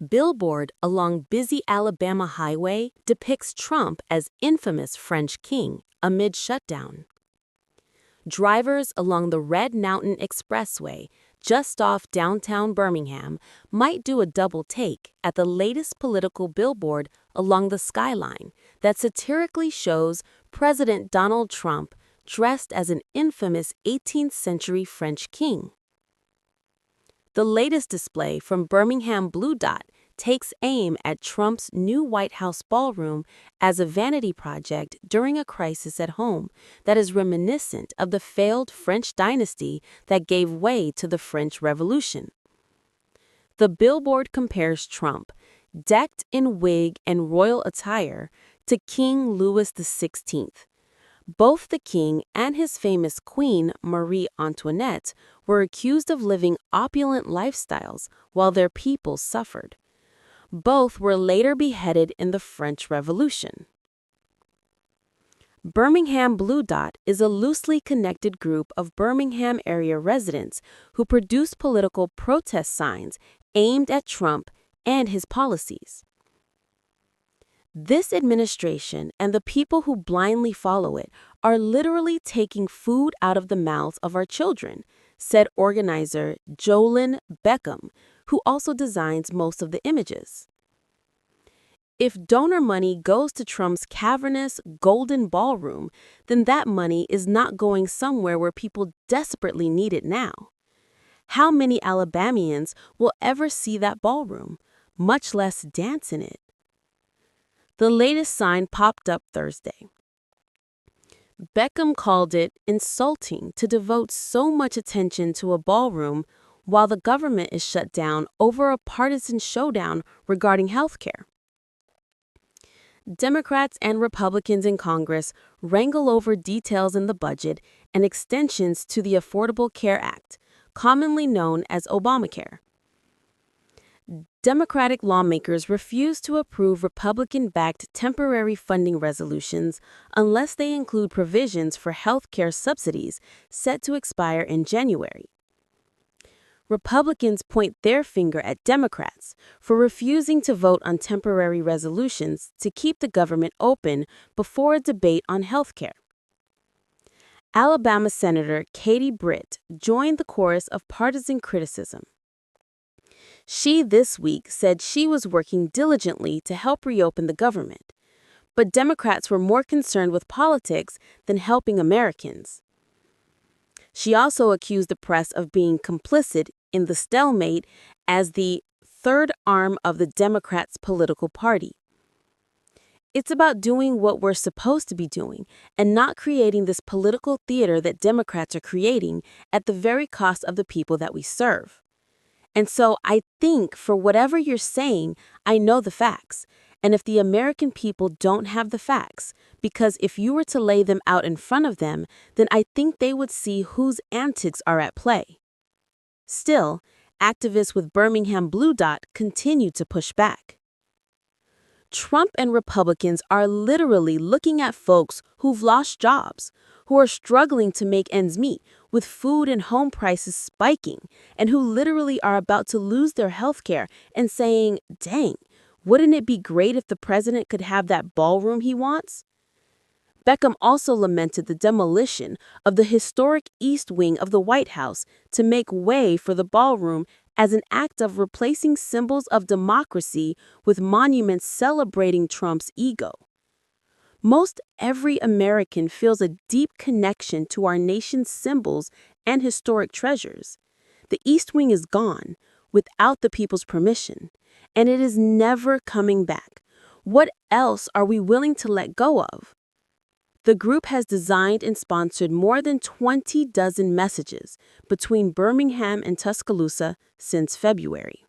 Billboard along busy Alabama highway depicts Trump as infamous French king amid shutdown. Drivers along the Red Mountain Expressway just off downtown Birmingham might do a double take at the latest political billboard along the skyline that satirically shows President Donald Trump dressed as an infamous 18th century French king. The latest display from Birmingham Blue Dot takes aim at Trump's new White House ballroom as a vanity project during a crisis at home that is reminiscent of the failed French dynasty that gave way to the French Revolution. The billboard compares Trump, decked in wig and royal attire, to King Louis XVI. Both the king and his famous queen, Marie Antoinette, were accused of living opulent lifestyles while their people suffered. Both were later beheaded in the French Revolution. Birmingham Blue Dot is a loosely connected group of Birmingham area residents who produce political protest signs aimed at Trump and his policies. This administration and the people who blindly follow it are literally taking food out of the mouths of our children, said organizer Jolyn Beckham, who also designs most of the images. If donor money goes to Trump's cavernous, golden ballroom, then that money is not going somewhere where people desperately need it now. How many Alabamians will ever see that ballroom, much less dance in it? The latest sign popped up Thursday. Beckham called it insulting to devote so much attention to a ballroom while the government is shut down over a partisan showdown regarding health care. Democrats and Republicans in Congress wrangle over details in the budget and extensions to the Affordable Care Act, commonly known as Obamacare. Democratic lawmakers refuse to approve Republican-backed temporary funding resolutions unless they include provisions for health care subsidies set to expire in January. Republicans point their finger at Democrats for refusing to vote on temporary resolutions to keep the government open before a debate on health care. Alabama Senator Katie Britt joined the chorus of partisan criticism. She this week said she was working diligently to help reopen the government, but Democrats were more concerned with politics than helping Americans. She also accused the press of being complicit in the stalemate as the third arm of the Democrats' political party. It's about doing what we're supposed to be doing and not creating this political theater that Democrats are creating at the very cost of the people that we serve. And so I think for whatever you're saying, I know the facts. And if the American people don't have the facts, because if you were to lay them out in front of them, then I think they would see whose antics are at play. Still, activists with Birmingham Blue Dot continue to push back. Trump and Republicans are literally looking at folks who've lost jobs, who are struggling to make ends meet with food and home prices spiking, and who literally are about to lose their health care and saying, dang, wouldn't it be great if the president could have that ballroom he wants? Beckham also lamented the demolition of the historic East Wing of the White House to make way for the ballroom as an act of replacing symbols of democracy with monuments celebrating Trump's ego. Most every American feels a deep connection to our nation's symbols and historic treasures. The East Wing is gone without the people's permission, and it is never coming back. What else are we willing to let go of? The group has designed and sponsored more than 20 dozen messages between Birmingham and Tuscaloosa since February.